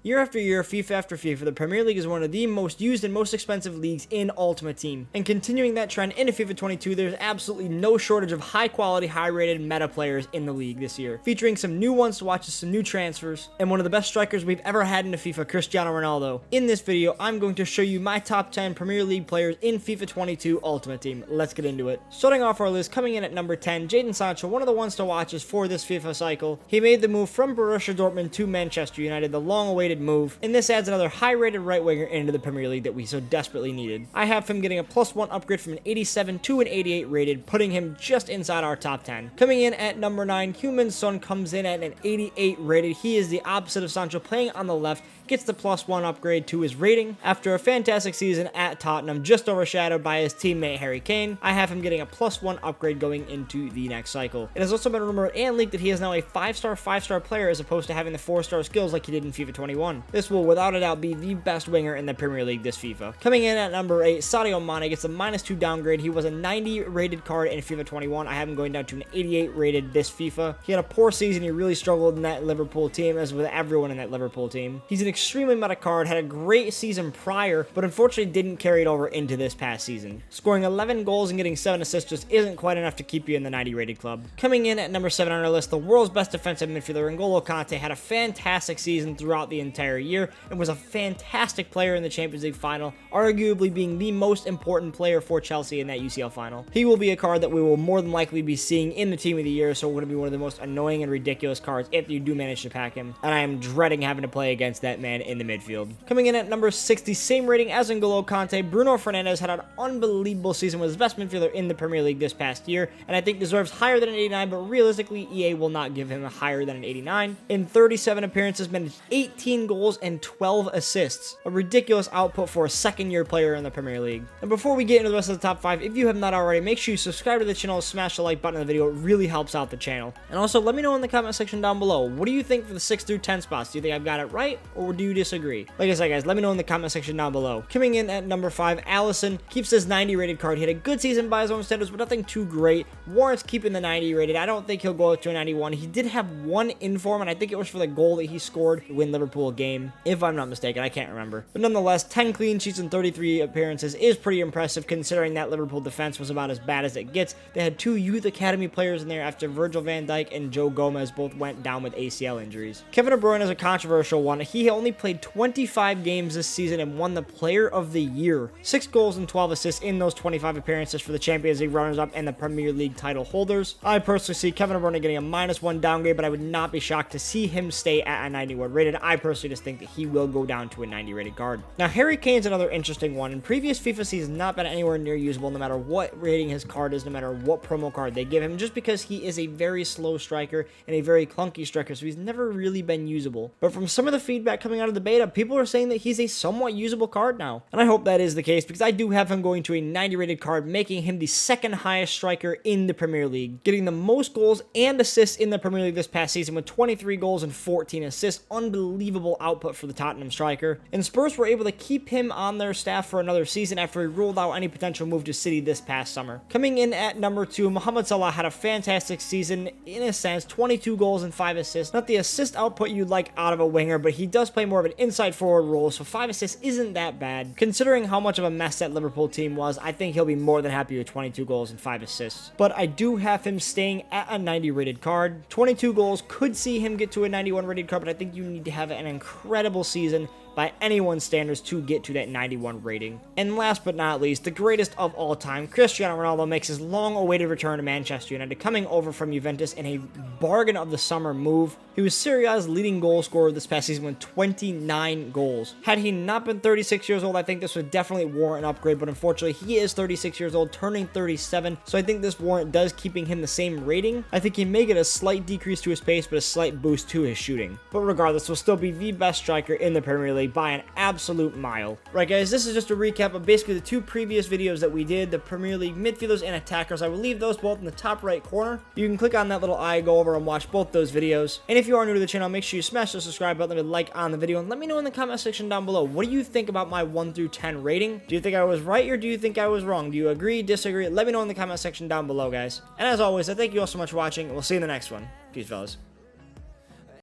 Year after year, FIFA after FIFA, the Premier League is one of the most used and most expensive leagues in Ultimate Team. And continuing that trend into FIFA 22, there's absolutely no shortage of high quality, high rated meta players in the league this year, featuring some new ones to watch, some new transfers, and one of the best strikers we've ever had in FIFA, Cristiano Ronaldo. In this video, I'm going to show you my top 10 Premier League players in FIFA 22 Ultimate Team. Let's get into it. Starting off our list, coming in at number 10, Sancho, one of the ones to watch is for this FIFA cycle. He made the move from Borussia Dortmund to Manchester United, the long-awaited move, and this adds another high-rated right winger into the Premier League that we so desperately needed. I have him getting a +1 upgrade from an 87 to an 88 rated, putting him just inside our top 10. Coming in at number 9, Heung-min Son comes in at an 88 rated. He is the opposite of Sancho, playing on the left, gets the +1 upgrade to his rating. After a fantastic season at Tottenham, just overshadowed by his teammate Harry Kane, I have him getting a +1 upgrade going into the next cycle. It has also been rumored and leaked that he is now a 5-star player as opposed to having the 4-star skills like he did in FIFA 21. This will without a doubt be the best winger in the Premier League this FIFA. Coming in at number 8, Sadio Mane gets a -2 downgrade. He was a 90 rated card in FIFA 21. I have him going down to an 88 rated this FIFA. He had a poor season. He really struggled in that Liverpool team, as with everyone in that Liverpool team. He's an extremely meta card, had a great season prior, but unfortunately didn't carry it over into this past season. Scoring 11 goals and getting 7 assists just isn't quite enough to keep you in the 90 rated club. Coming in at number 7 on our list, the world's best defensive midfielder, Kante, had a fantastic season throughout the entire year and was a fantastic player in the Champions League final, arguably being the most important player for Chelsea in that UCL final. He will be a card that we will more than likely be seeing in the Team of the Year, so going to be one of the most annoying and ridiculous cards if you do manage to pack him, and I am dreading having to play against that man in the midfield. Coming in at number 60, same rating as Kante, Bruno Fernandes had an unbelievable season, was his best midfielder in the Premier League this past year, and I think deserves higher than an 89, but realistically EA will not give him a higher than an 89. In 37 appearances, managed 18 goals and 12 assists, a ridiculous output for a second-year player in the Premier League. And before we get into the rest of the top 5, if you have not already, make sure you subscribe to the channel, smash the like button on the video. It really helps out the channel. And also, let me know in the comment section down below, what do you think for the 6 through 10 spots? Do you think I've got it right, or do you disagree? Like I said, guys, let me know in the comment section down below. Coming in at number 5, Alisson keeps his 90 rated card. He had a good season by his own standards, but nothing too great. Warrants keeping the 90 rated. I don't think he'll go up to a 91. He did have one inform, and I think it was for the goal that he scored to win Liverpool a game, if I'm not mistaken. I can't remember. But nonetheless, 10 clean sheets and 33 appearances is pretty impressive, considering that Liverpool defense was about as bad as it gets. They had 2 youth academy players in there after Virgil van Dijk and Joe Gomez both went down with ACL injuries. Kevin De Bruyne is a controversial one. He only played 25 games this season and won the Player of the Year. 6 goals and 12 assists in those 25 appearances for the Champions League runners-up and the Premier League title holders. I personally see Kevin De Bruyne getting a -1 downgrade, but I would not be shocked to see him stay at a 91 rated. I personally just think that he will go down to a 90 rated card. Now, Harry Kane's another interesting one. In previous FIFA seasons, not been anywhere near usable, no matter what rating his card is, no matter what promo card they give him, just because he is a very slow striker and a very clunky striker, so he's never really been usable. But from some of the feedback coming out of the beta, people are saying that he's a somewhat usable card now. And I hope that is the case, because I do have him going to a 90 rated card, making him the second highest striker in the Premier League, getting the most goals and assists in the Premier League this past season with 23 goals and 14 assists. Unbelievable output for the Tottenham striker. And Spurs were able to keep him on their staff for another season after he ruled out any potential move to City this past summer. Coming in at number 2, Mohamed Salah had a fantastic season in a sense, 22 goals and 5 assists. Not the assist output you'd like out of a winger, but he does play more of an inside forward role, so 5 assists isn't that bad. Considering how much of a mess that Liverpool team was, I think he'll be more than happy with 22 goals and 5 assists. But I do have him staying at a 90 rated card. 22 goals could see him get to a 91 rated card, but I think you need to have an incredible season by anyone's standards to get to that 91 rating. And last but not least, the greatest of all time, Cristiano Ronaldo makes his long-awaited return to Manchester United, coming over from Juventus in a bargain of the summer move. He was Serie A's leading goal scorer this past season with 29 goals. Had he not been 36 years old, I think this would definitely warrant an upgrade, but unfortunately he is 36 years old, turning 37, so I think this warrant does keeping him the same rating. I think he may get a slight decrease to his pace, but a slight boost to his shooting. But regardless, will still be the best striker in the Premier League by an absolute mile. Right, guys, this is just a recap of basically the 2 previous videos that we did, the Premier League midfielders and attackers. I will leave those both in the top right corner. You can click on that little eye, go over and watch both those videos. And if you are new to the channel, make sure you smash the subscribe button and like on the video, and let me know in the comment section down below, what do you think about my 1 through 10 rating? Do you think I was right, or do you think I was wrong? Do you agree, disagree? Let me know in the comment section down below, guys. And as always, I thank you all so much for watching, and we'll see you in the next one. Peace, fellas.